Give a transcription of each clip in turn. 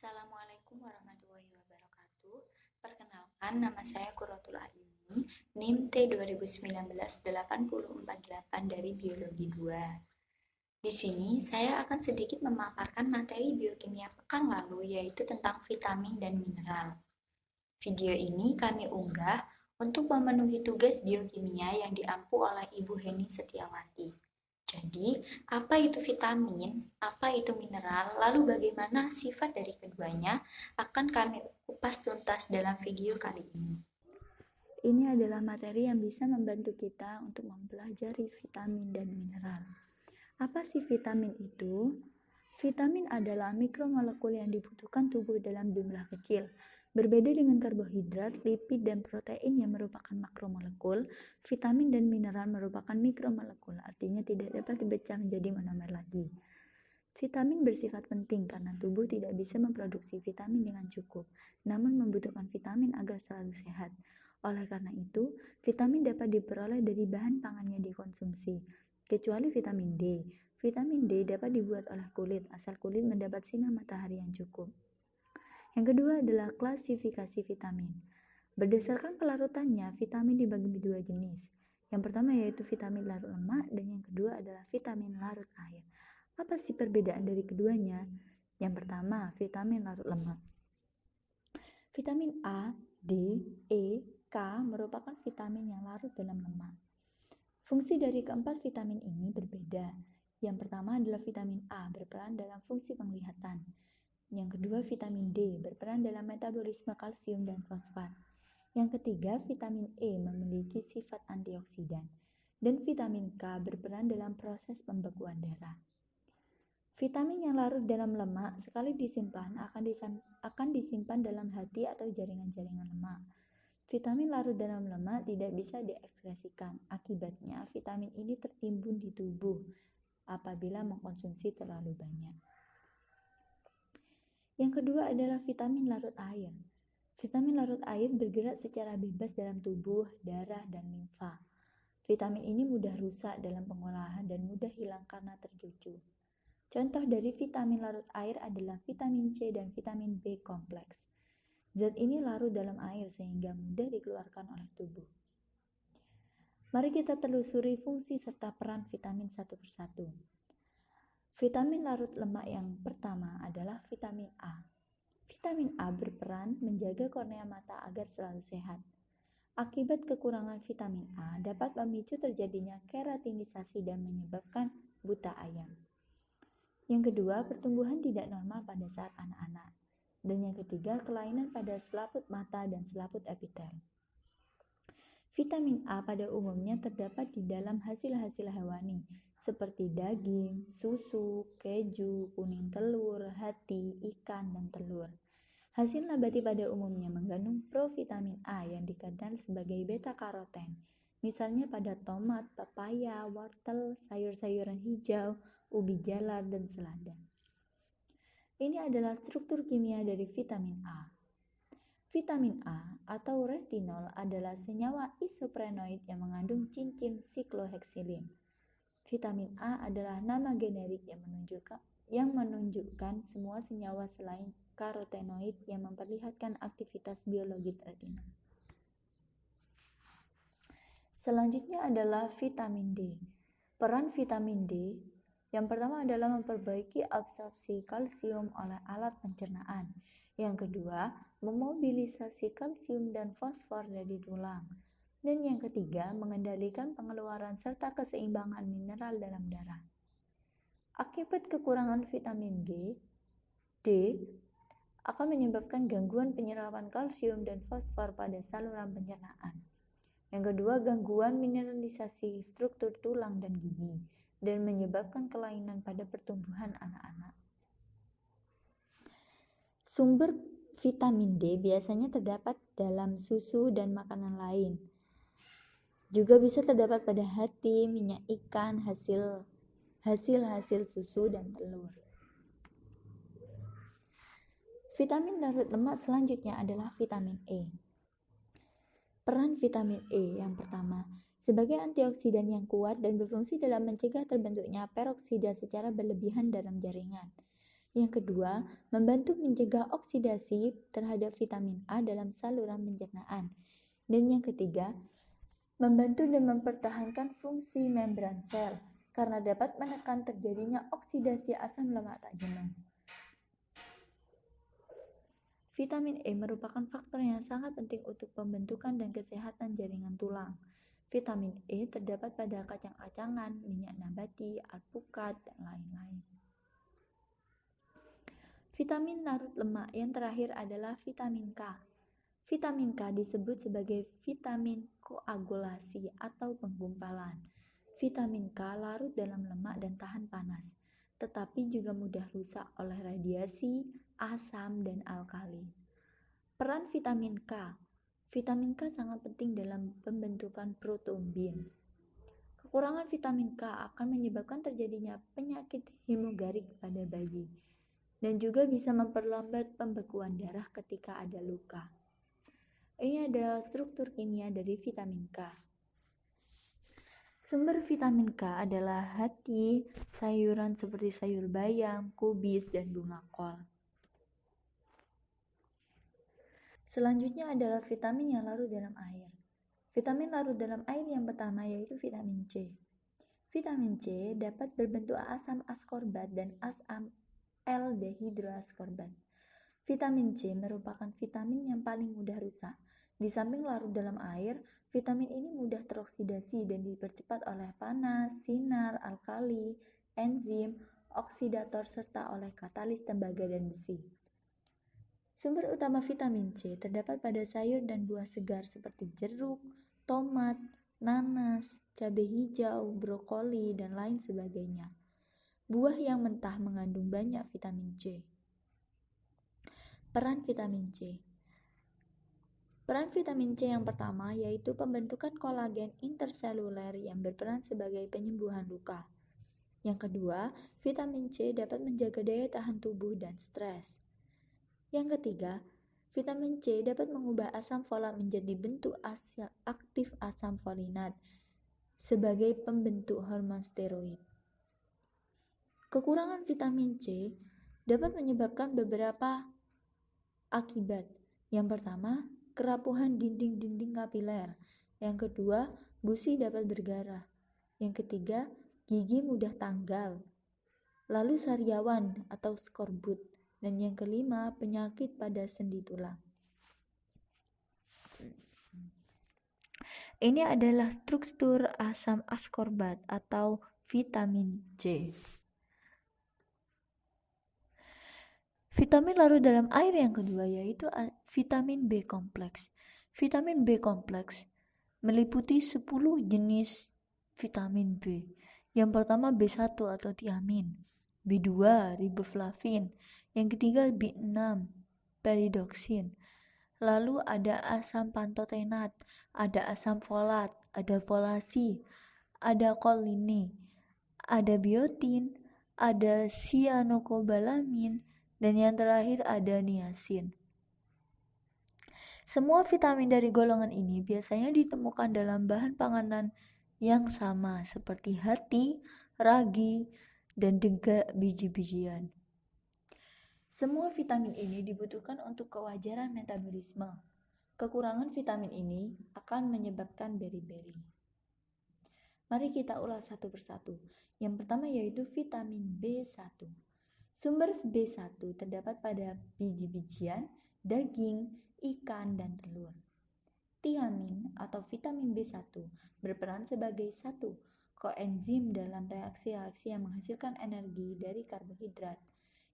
Assalamualaikum warahmatullahi wabarakatuh. Perkenalkan, nama saya Qurratul Ayuni, NIM T 2019-848 dari Biologi 2. Di sini, saya akan sedikit memaparkan materi biokimia pekan lalu, yaitu tentang vitamin dan mineral. Video ini kami unggah untuk memenuhi tugas biokimia yang diampu oleh Ibu Heni Setiawati. Jadi, apa itu vitamin, apa itu mineral, lalu bagaimana sifat dari keduanya akan kami kupas tuntas dalam video kali ini. Ini adalah materi yang bisa membantu kita untuk mempelajari vitamin dan mineral. Apa sih vitamin itu? Vitamin adalah mikromolekul yang dibutuhkan tubuh dalam jumlah kecil. Berbeda dengan karbohidrat, lipid, dan protein yang merupakan makromolekul, vitamin dan mineral merupakan mikromolekul, artinya tidak dapat dibaca menjadi monomer lagi. Vitamin bersifat penting karena tubuh tidak bisa memproduksi vitamin dengan cukup, namun membutuhkan vitamin agar selalu sehat. Oleh karena itu, vitamin dapat diperoleh dari bahan pangan yang dikonsumsi, kecuali vitamin D. Vitamin D dapat dibuat oleh kulit, asal kulit mendapat sinar matahari yang cukup. Yang kedua adalah klasifikasi vitamin. Berdasarkan pelarutannya, vitamin dibagi dua jenis. Yang pertama yaitu vitamin larut lemak dan yang kedua adalah vitamin larut air. Apa sih perbedaan dari keduanya? Yang pertama, vitamin larut lemak. Vitamin A, D, E, K merupakan vitamin yang larut dalam lemak. Fungsi dari keempat vitamin ini berbeda. Yang pertama adalah vitamin A berperan dalam fungsi penglihatan. Yang kedua, vitamin D berperan dalam metabolisme kalsium dan fosfat. Yang ketiga, vitamin E memiliki sifat antioksidan. Dan vitamin K berperan dalam proses pembekuan darah. Vitamin yang larut dalam lemak sekali disimpan akan disimpan dalam hati atau jaringan-jaringan lemak. Vitamin larut dalam lemak tidak bisa diekskresikan. Akibatnya, vitamin ini tertimbun di tubuh apabila mengkonsumsi terlalu banyak. Yang kedua adalah vitamin larut air. Vitamin larut air bergerak secara bebas dalam tubuh, darah, dan limfa. Vitamin ini mudah rusak dalam pengolahan dan mudah hilang karena tercucu. Contoh dari vitamin larut air adalah vitamin C dan vitamin B kompleks. Zat ini larut dalam air sehingga mudah dikeluarkan oleh tubuh. Mari kita telusuri fungsi serta peran vitamin satu persatu. Vitamin larut lemak yang pertama adalah vitamin A. Vitamin A berperan menjaga kornea mata agar selalu sehat. Akibat kekurangan vitamin A dapat memicu terjadinya keratinisasi dan menyebabkan buta ayam. Yang kedua, pertumbuhan tidak normal pada saat anak-anak. Dan yang ketiga, kelainan pada selaput mata dan selaput epitel. Vitamin A pada umumnya terdapat di dalam hasil-hasil hewani, seperti daging, susu, keju, kuning telur, hati, ikan, dan telur. Hasil nabati pada umumnya mengandung provitamin A yang dikenal sebagai beta-karoten, misalnya pada tomat, pepaya, wortel, sayur-sayuran hijau, ubi jalar, dan selada. Ini adalah struktur kimia dari vitamin A. Vitamin A atau retinol adalah senyawa isoprenoid yang mengandung cincin sikloheksilin. Vitamin A adalah nama generik yang menunjukkan semua senyawa selain karotenoid yang memperlihatkan aktivitas biologi retina. Selanjutnya adalah vitamin D. Peran vitamin D yang pertama adalah memperbaiki absorpsi kalsium oleh alat pencernaan. Yang kedua, memobilisasi kalsium dan fosfor dari tulang. Dan yang ketiga, mengendalikan pengeluaran serta keseimbangan mineral dalam darah. Akibat kekurangan vitamin D akan menyebabkan gangguan penyerapan kalsium dan fosfor pada saluran pencernaan. Yang kedua, gangguan mineralisasi struktur tulang dan gigi dan menyebabkan kelainan pada pertumbuhan anak-anak. Sumber vitamin D biasanya terdapat dalam susu dan makanan lain. Juga bisa terdapat pada hati, minyak ikan, hasil susu, dan telur. Vitamin larut lemak selanjutnya adalah vitamin E. Peran vitamin E yang pertama, sebagai antioksidan yang kuat dan berfungsi dalam mencegah terbentuknya peroksida secara berlebihan dalam jaringan. Yang kedua, membantu mencegah oksidasi terhadap vitamin A dalam saluran pencernaan. Dan yang ketiga, membantu dan mempertahankan fungsi membran sel karena dapat menekan terjadinya oksidasi asam lemak tak jenuh. Vitamin E merupakan faktor yang sangat penting untuk pembentukan dan kesehatan jaringan tulang. Vitamin E terdapat pada kacang-kacangan, minyak nabati, alpukat, dan lain-lain. Vitamin larut lemak yang terakhir adalah vitamin K. Vitamin K disebut sebagai vitamin koagulasi atau penggumpalan. Vitamin K larut dalam lemak dan tahan panas, tetapi juga mudah rusak oleh radiasi, asam, dan alkali. Peran vitamin K. Vitamin K sangat penting dalam pembentukan protrombin. Kekurangan vitamin K akan menyebabkan terjadinya penyakit hemogarik pada bayi dan juga bisa memperlambat pembekuan darah ketika ada luka. Ini adalah struktur kimia dari vitamin K. Sumber vitamin K adalah hati, sayuran seperti sayur bayam, kubis, dan bunga kol. Selanjutnya adalah vitamin yang larut dalam air. Vitamin larut dalam air yang pertama yaitu vitamin C. Vitamin C dapat berbentuk asam askorbat dan asam L-dehidroaskorbat. Vitamin C merupakan vitamin yang paling mudah rusak. Di samping larut dalam air, vitamin ini mudah teroksidasi dan dipercepat oleh panas, sinar, alkali, enzim, oksidator, serta oleh katalis tembaga dan besi. Sumber utama vitamin C terdapat pada sayur dan buah segar seperti jeruk, tomat, nanas, cabai hijau, brokoli, dan lain sebagainya. Buah yang mentah mengandung banyak vitamin C. Peran vitamin C. Peran vitamin C yang pertama yaitu pembentukan kolagen interseluler yang berperan sebagai penyembuhan luka. Yang kedua, vitamin C dapat menjaga daya tahan tubuh dan stres. Yang ketiga, vitamin C dapat mengubah asam folat menjadi bentuk aktif asam folinat sebagai pembentuk hormon steroid. Kekurangan vitamin C dapat menyebabkan beberapa akibat. Yang pertama, kerapuhan dinding-dinding kapiler. Yang kedua, gusi dapat berdarah. Yang ketiga, gigi mudah tanggal. Lalu sariawan atau skorbut. Dan yang kelima, penyakit pada sendi tulang. Ini adalah struktur asam askorbat atau vitamin C. Vitamin larut dalam air yang kedua yaitu vitamin B kompleks. Vitamin B kompleks meliputi 10 jenis vitamin B. Yang pertama B1 atau tiamin, B2 riboflavin, yang ketiga B6 peridoksin. Lalu ada asam pantotenat, ada asam folat, ada folasi, ada kolini, ada biotin, ada cyanocobalamin, dan yang terakhir ada niacin. Semua vitamin dari golongan ini biasanya ditemukan dalam bahan panganan yang sama seperti hati, ragi, dan juga biji-bijian. Semua vitamin ini dibutuhkan untuk kewajaran metabolisme. Kekurangan vitamin ini akan menyebabkan beri-beri. Mari kita ulas satu persatu. Yang pertama yaitu vitamin B1. Sumber B1 terdapat pada biji-bijian, daging, ikan, dan telur. Tiamin atau vitamin B1 berperan sebagai satu koenzim dalam reaksi-reaksi yang menghasilkan energi dari karbohidrat.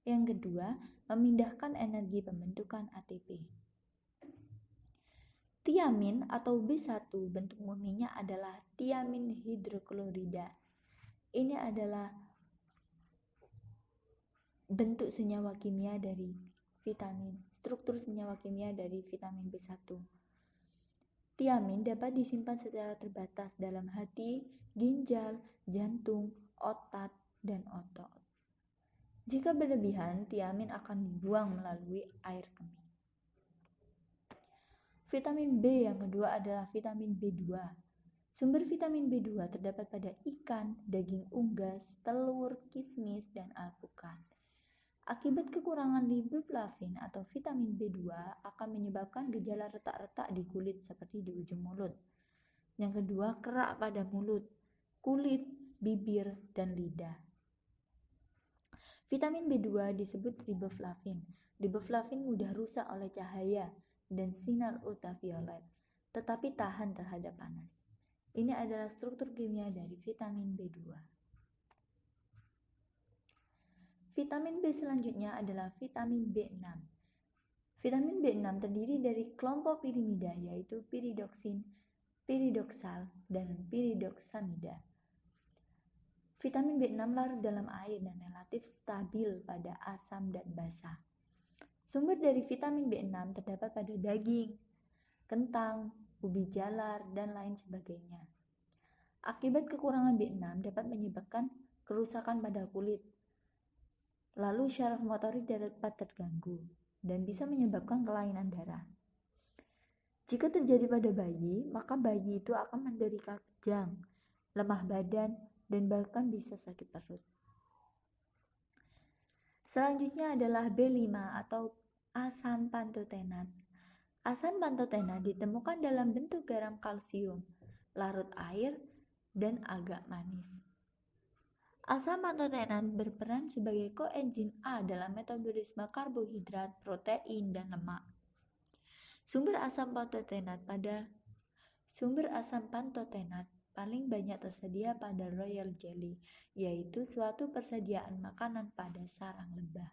Yang kedua, memindahkan energi pembentukan ATP. Tiamin atau B1 bentuk murninya adalah tiamin hidroklorida. Ini adalah bentuk senyawa kimia dari struktur senyawa kimia dari vitamin B1. Tiamin dapat disimpan secara terbatas dalam hati, ginjal, jantung, otot, dan otot. Jika berlebihan, tiamin akan dibuang melalui air kemih. Vitamin B yang kedua adalah vitamin B2. Sumber vitamin B2 terdapat pada ikan, daging unggas, telur, kismis, dan alpukat. Akibat kekurangan riboflavin atau vitamin B2 akan menyebabkan gejala retak-retak di kulit seperti di ujung mulut. Yang kedua, kerak pada mulut, kulit, bibir, dan lidah. Vitamin B2 disebut riboflavin. Riboflavin mudah rusak oleh cahaya dan sinar ultraviolet, tetapi tahan terhadap panas. Ini adalah struktur kimia dari vitamin B2. Vitamin B selanjutnya adalah vitamin B6. Vitamin B6 terdiri dari kelompok pirimida yaitu piridoksin, piridoksal, dan piridoksamida. Vitamin B6 larut dalam air dan relatif stabil pada asam dan basa. Sumber dari vitamin B6 terdapat pada daging, kentang, ubi jalar, dan lain sebagainya. Akibat kekurangan B6 dapat menyebabkan kerusakan pada kulit, lalu syaraf motorik dapat terganggu dan bisa menyebabkan kelainan darah. Jika terjadi pada bayi, maka bayi itu akan menderita kejang, lemah badan, dan bahkan bisa sakit perut. Selanjutnya adalah B5 atau asam pantotenat. Asam pantotenat ditemukan dalam bentuk garam kalsium, larut air, dan agak manis. Asam pantotenat berperan sebagai koenzim A dalam metabolisme karbohidrat, protein, dan lemak. Sumber asam pantotenat paling banyak tersedia pada royal jelly, yaitu suatu persediaan makanan pada sarang lebah.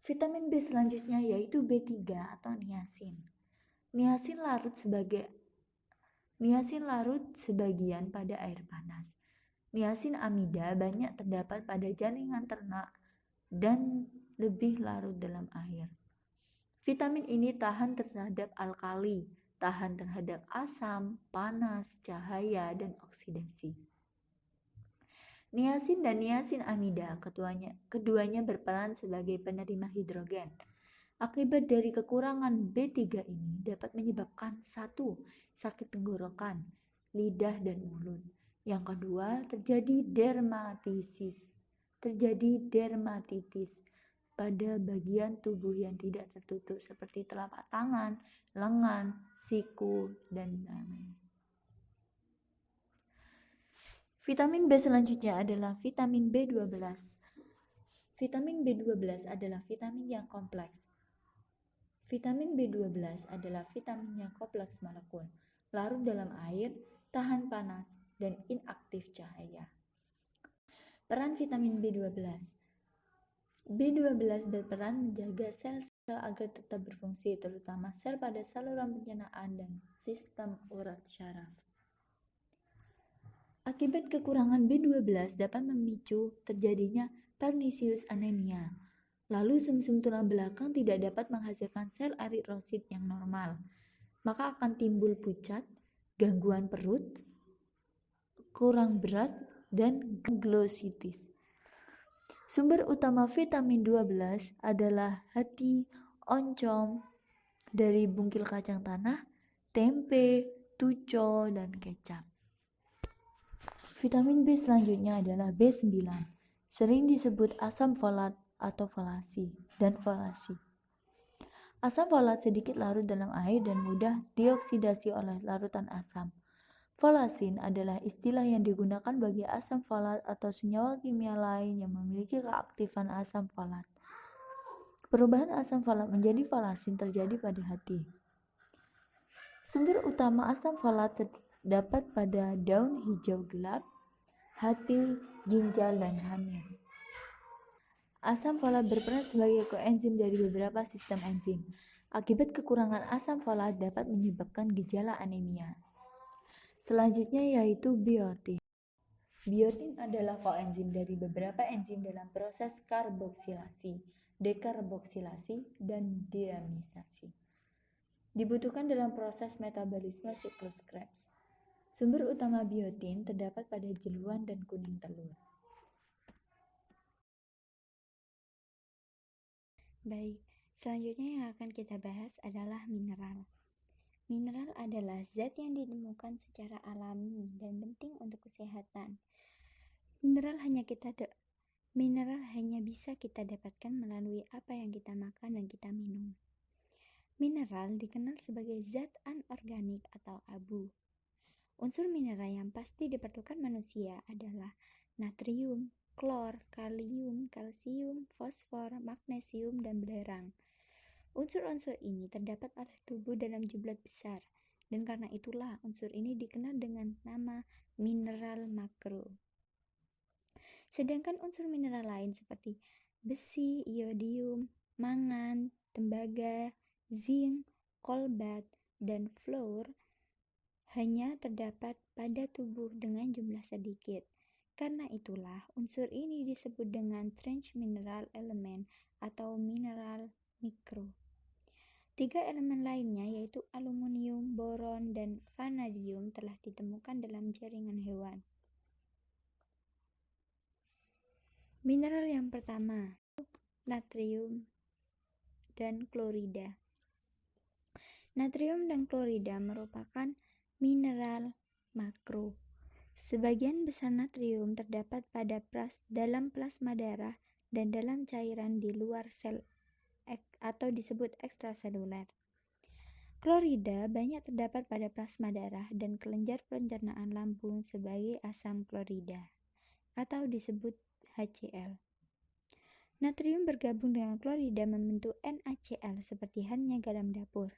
Vitamin B selanjutnya yaitu B3 atau niacin. Niacin larut sebagian pada air panas. Niacin amida banyak terdapat pada jaringan ternak dan lebih larut dalam air. Vitamin ini tahan terhadap alkali, tahan terhadap asam, panas, cahaya, dan oksidasi. Niacin dan niacin amida keduanya berperan sebagai penerima hidrogen. Akibat dari kekurangan B3 ini dapat menyebabkan 1. Sakit tenggorokan, lidah dan mulut. Yang kedua, terjadi dermatitis pada bagian tubuh yang tidak tertutup seperti telapak tangan, lengan, siku, dan lain-lain. Vitamin B selanjutnya adalah vitamin B12. Vitamin B12 adalah vitamin yang kompleks. Vitamin B12 adalah vitamin yang kompleks molekul, larut dalam air, tahan panas, dan inaktif cahaya. Peran vitamin B12. B12 berperan menjaga sel-sel agar tetap berfungsi, terutama sel pada saluran pencernaan dan sistem urat syaraf. Akibat kekurangan B12 dapat memicu terjadinya pernicious anemia. Lalu sumsum tulang belakang tidak dapat menghasilkan sel eritrosit yang normal. Maka akan timbul pucat, gangguan perut, kurang berat, dan glositis. Sumber utama vitamin 12 adalah hati, oncom, dari bungkil kacang tanah, tempe, tuco, dan kecap. Vitamin B selanjutnya adalah B9, sering disebut asam folat atau folasi dan folasi. Asam folat sedikit larut dalam air dan mudah dioksidasi oleh larutan asam. Folasin adalah istilah yang digunakan bagi asam folat atau senyawa kimia lain yang memiliki keaktifan asam folat. Perubahan asam folat menjadi folasin terjadi pada hati. Sumber utama asam folat terdapat pada daun hijau gelap, hati, ginjal, dan hamil. Asam folat berperan sebagai koenzim dari beberapa sistem enzim. Akibat kekurangan asam folat dapat menyebabkan gejala anemia. Selanjutnya yaitu biotin. Biotin adalah koenzim dari beberapa enzim dalam proses karboksilasi, dekarboksilasi, dan deamisasi. Dibutuhkan dalam proses metabolisme siklus Krebs. Sumber utama biotin terdapat pada jeluan dan kuning telur. Baik, selanjutnya yang akan kita bahas adalah mineral. Mineral adalah zat yang ditemukan secara alami dan penting untuk kesehatan. Mineral hanya kita Mineral hanya bisa kita dapatkan melalui apa yang kita makan dan kita minum. Mineral dikenal sebagai zat anorganik atau abu. Unsur mineral yang pasti diperlukan manusia adalah natrium, klor, kalium, kalsium, fosfor, magnesium, dan belerang. Unsur-unsur ini terdapat pada tubuh dalam jumlah besar, dan karena itulah unsur ini dikenal dengan nama mineral makro. Sedangkan unsur mineral lain seperti besi, iodium, mangan, tembaga, zinc, kolbat, dan fluor hanya terdapat pada tubuh dengan jumlah sedikit. Karena itulah unsur ini disebut dengan trace mineral element atau mineral mikro. 3 elemen lainnya yaitu aluminium, boron, dan vanadium telah ditemukan dalam jaringan hewan. Mineral yang pertama, natrium dan klorida. Natrium dan klorida merupakan mineral makro. Sebagian besar natrium terdapat pada dalam plasma darah dan dalam cairan di luar sel atau disebut ekstraseluler. Klorida banyak terdapat pada plasma darah dan kelenjar pencernaan lambung sebagai asam klorida atau disebut HCl. Natrium bergabung dengan klorida membentuk NaCl seperti halnya garam dapur.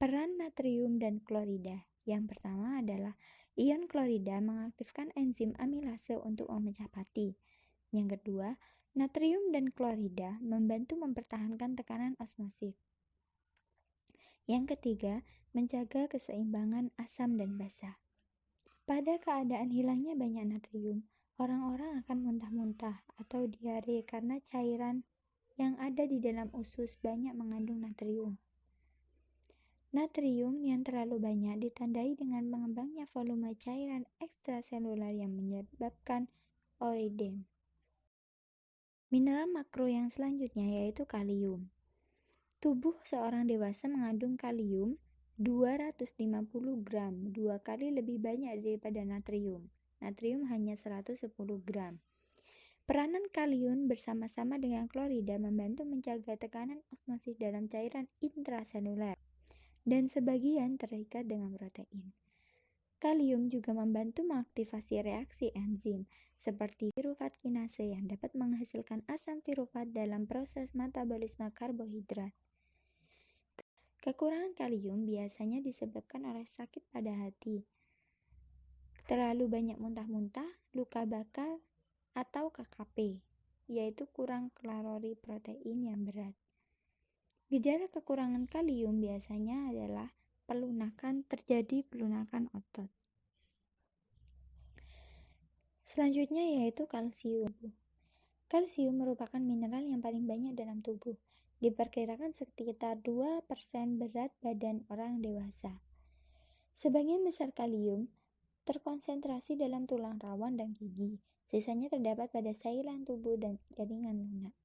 Peran natrium dan klorida. Yang pertama adalah ion klorida mengaktifkan enzim amilase untuk memecah pati. Yang kedua, natrium dan klorida membantu mempertahankan tekanan osmosis. Yang ketiga, menjaga keseimbangan asam dan basa. Pada keadaan hilangnya banyak natrium, orang-orang akan muntah-muntah atau diare karena cairan yang ada di dalam usus banyak mengandung natrium. Natrium yang terlalu banyak ditandai dengan mengembangnya volume cairan ekstraseluler yang menyebabkan oedem. Mineral makro yang selanjutnya yaitu kalium. Tubuh seorang dewasa mengandung kalium 250 gram, 2 kali lebih banyak daripada natrium. Natrium hanya 110 gram. Peranan kalium bersama-sama dengan klorida membantu menjaga tekanan osmosis dalam cairan intraseluler, dan sebagian terikat dengan protein. Kalium juga membantu mengaktifasi reaksi enzim, seperti pirufat kinase yang dapat menghasilkan asam pirufat dalam proses metabolisme karbohidrat. Kekurangan kalium biasanya disebabkan oleh sakit pada hati, terlalu banyak muntah-muntah, luka bakar, atau KKP, yaitu kurang kalori protein yang berat. Gejala kekurangan kalium biasanya adalah terjadi pelunakan otot. Selanjutnya yaitu kalsium. Kalsium merupakan mineral yang paling banyak dalam tubuh. Diperkirakan sekitar 2% berat badan orang dewasa. Sebagian besar kalium terkonsentrasi dalam tulang rawan dan gigi. Sisanya terdapat pada sailan tubuh dan jaringan lunak.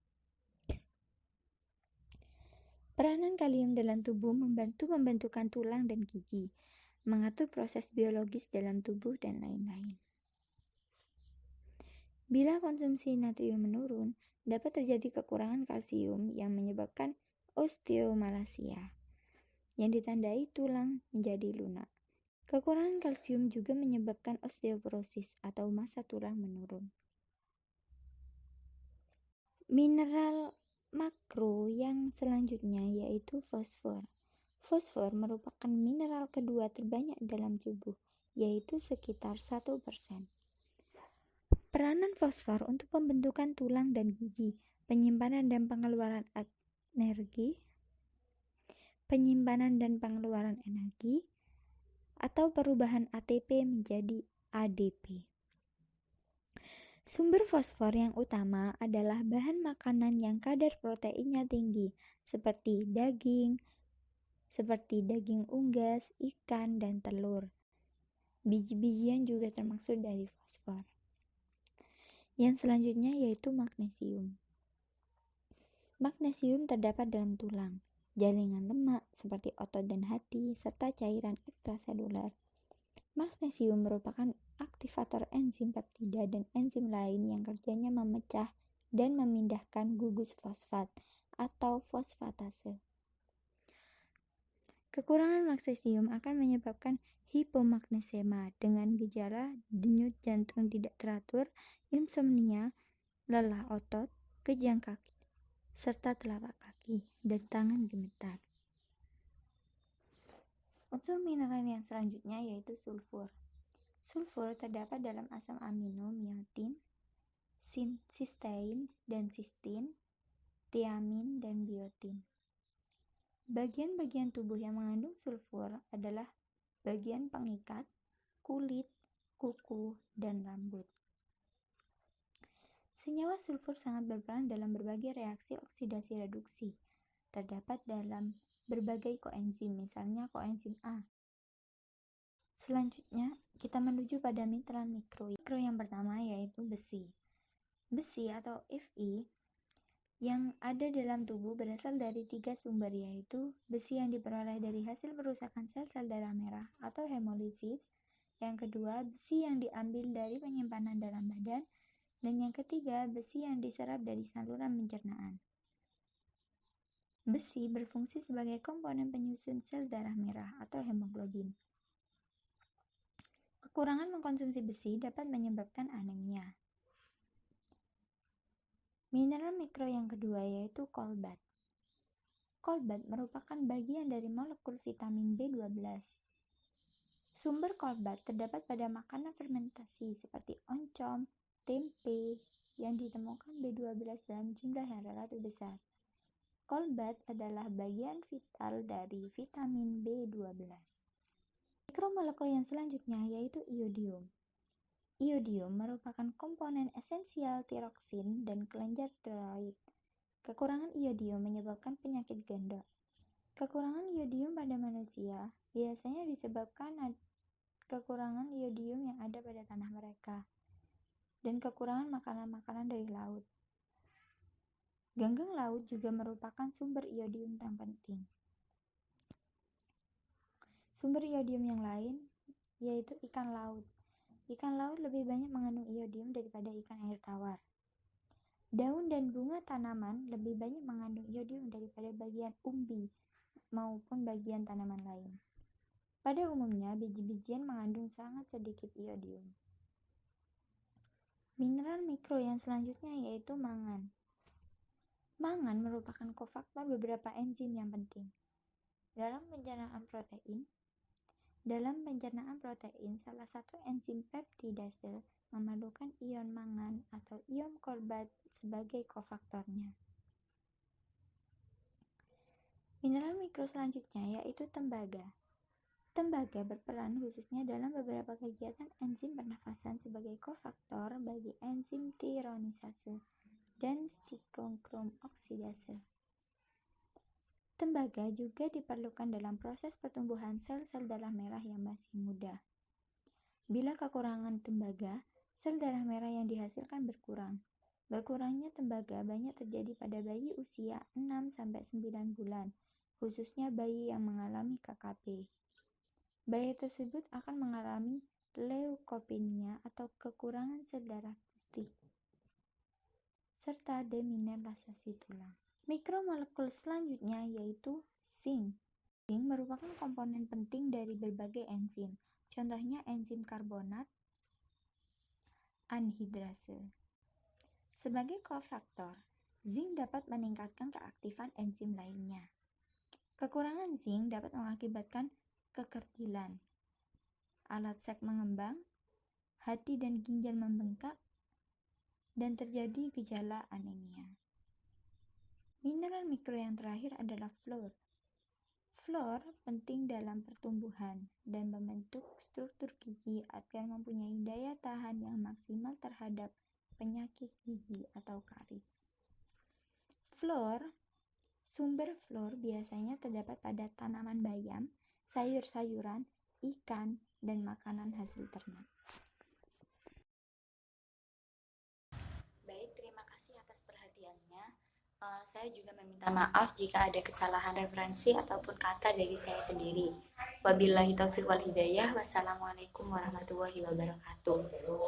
Peranan kalium dalam tubuh membantu pembentukan tulang dan gigi, mengatur proses biologis dalam tubuh, dan lain-lain. Bila konsumsi natrium menurun, dapat terjadi kekurangan kalsium yang menyebabkan osteomalacia, yang ditandai tulang menjadi lunak. Kekurangan kalsium juga menyebabkan osteoporosis atau massa tulang menurun. Mineral makro yang selanjutnya yaitu fosfor. Fosfor merupakan mineral kedua terbanyak dalam tubuh, yaitu sekitar 1%. Peranan fosfor untuk pembentukan tulang dan gigi, penyimpanan dan pengeluaran energi, atau perubahan ATP menjadi ADP. Sumber fosfor yang utama adalah bahan makanan yang kadar proteinnya tinggi, seperti daging unggas, ikan, dan telur. Biji-bijian juga termasuk dari fosfor. Yang selanjutnya yaitu magnesium. Magnesium terdapat dalam tulang, jaringan lemak seperti otot dan hati, serta cairan ekstraseluler. Magnesium merupakan aktivator enzim peptida dan enzim lain yang kerjanya memecah dan memindahkan gugus fosfat atau fosfatase. Kekurangan magnesium akan menyebabkan hipomagnesema dengan gejala denyut jantung tidak teratur, insomnia, lelah otot, kejang kaki, serta telapak kaki dan tangan gemetar. Unsur mineral yang selanjutnya yaitu sulfur. Sulfur terdapat dalam asam amino miotin, sistein dan sistin, tiamin dan biotin. Bagian-bagian tubuh yang mengandung sulfur adalah bagian pengikat, kulit, kuku, dan rambut. Senyawa sulfur sangat berperan dalam berbagai reaksi oksidasi reduksi. Terdapat dalam berbagai koenzim, misalnya koenzim A. Selanjutnya, kita menuju pada mineral mikro. Mikro yang pertama yaitu besi. Besi atau Fe yang ada dalam tubuh berasal dari 3 sumber, yaitu besi yang diperoleh dari hasil perusakan sel-sel darah merah atau hemolisis, yang kedua besi yang diambil dari penyimpanan dalam badan, dan yang ketiga besi yang diserap dari saluran pencernaan. Besi berfungsi sebagai komponen penyusun sel darah merah atau hemoglobin. Kekurangan mengkonsumsi besi dapat menyebabkan anemia. Mineral mikro yang kedua yaitu kolbat. Kolbat merupakan bagian dari molekul vitamin B12. Sumber kolbat terdapat pada makanan fermentasi seperti oncom, tempe, yang ditemukan B12 dalam jumlah yang relatif besar. Kolbat adalah bagian vital dari vitamin B12. Mikromolekul yang selanjutnya yaitu iodium. Iodium merupakan komponen esensial tiroksin dan kelenjar tiroid. Kekurangan iodium menyebabkan penyakit ganda. Kekurangan iodium pada manusia biasanya disebabkan kekurangan iodium yang ada pada tanah mereka dan kekurangan makanan-makanan dari laut. Ganggang laut juga merupakan sumber iodium yang penting. Sumber iodium yang lain yaitu ikan laut. Ikan laut lebih banyak mengandung iodium daripada ikan air tawar. Daun dan bunga tanaman lebih banyak mengandung iodium daripada bagian umbi maupun bagian tanaman lain. Pada umumnya, biji-bijian mengandung sangat sedikit iodium. Mineral mikro yang selanjutnya yaitu mangan. Mangan merupakan kofaktor beberapa enzim yang penting. Dalam pencernaan protein, salah satu enzim peptidase memerlukan ion mangan atau ion kolbat sebagai kofaktornya. Mineral mikro selanjutnya yaitu tembaga. Tembaga berperan khususnya dalam beberapa kegiatan enzim pernafasan sebagai kofaktor bagi enzim tirosinase dan siklonkrom oksidase. Tembaga juga diperlukan dalam proses pertumbuhan sel-sel darah merah yang masih muda. Bila kekurangan tembaga, sel darah merah yang dihasilkan berkurang. Berkurangnya tembaga banyak terjadi pada bayi usia 6-9 bulan, khususnya bayi yang mengalami KKP. Bayi tersebut akan mengalami leukopenia atau kekurangan sel darah putih, serta demineralisasi tulang. Mikromolekul selanjutnya yaitu zinc. Zinc merupakan komponen penting dari berbagai enzim, contohnya enzim karbonat anhidrase. Sebagai kofaktor, zinc dapat meningkatkan keaktifan enzim lainnya. Kekurangan zinc dapat mengakibatkan kekerdilan, alat seks mengembang, hati dan ginjal membengkak, dan terjadi gejala anemia. Mineral mikro yang terakhir adalah fluor. Fluor penting dalam pertumbuhan dan membentuk struktur gigi agar mempunyai daya tahan yang maksimal terhadap penyakit gigi atau karies. Sumber fluor biasanya terdapat pada tanaman bayam, sayur-sayuran, ikan, dan makanan hasil ternak. Baik, terima kasih atas perhatiannya. Saya juga meminta maaf jika ada kesalahan referensi ataupun kata dari saya sendiri. Wabillahi taufiq wal hidayah. Wassalamualaikum warahmatullahi wabarakatuh.